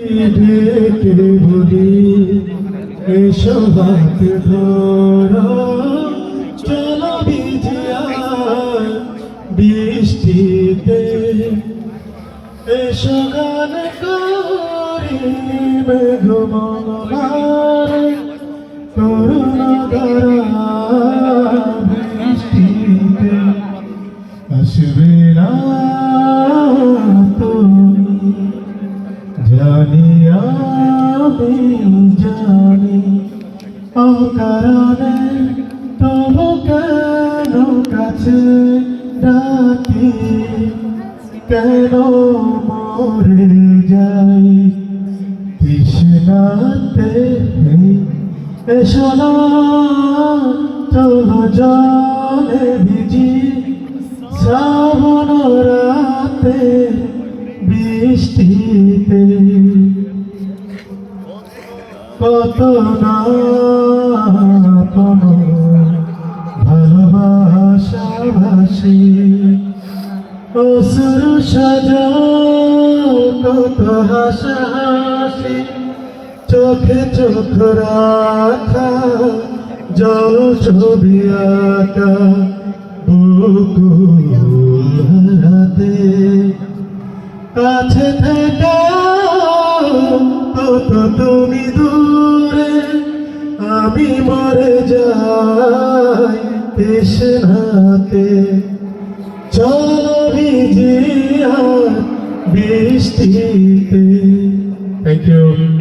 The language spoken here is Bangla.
ডেকে বলি এসো হাত ধরো চলো ভিজিয়া বৃষ্টিতে এসো গান করি মেঘমঙ্গলার করুণা ধারা বৃষ্টিতে আসবে না তুমি জানি আমি জানি অকারণে তবু কেন কাছে ডাকি কেন মরে যাই তৃষ্ণাতে এসো না চলো জলে ভিজি শ্রাবণ রাতে বৃষ্টিতে কত না কোনো ভালোবাসা ভাসি অসুর সাজা কত হাসাহাসি চোখে চোখ রাখা জল ছবি আঁকা বুকুল রাতে কাছে থেকে কত তুমি দূরে আমি মরে যাই তৃষ্ণাতে চলো ভিজিয়া বৃষ্টিতে। Thank you.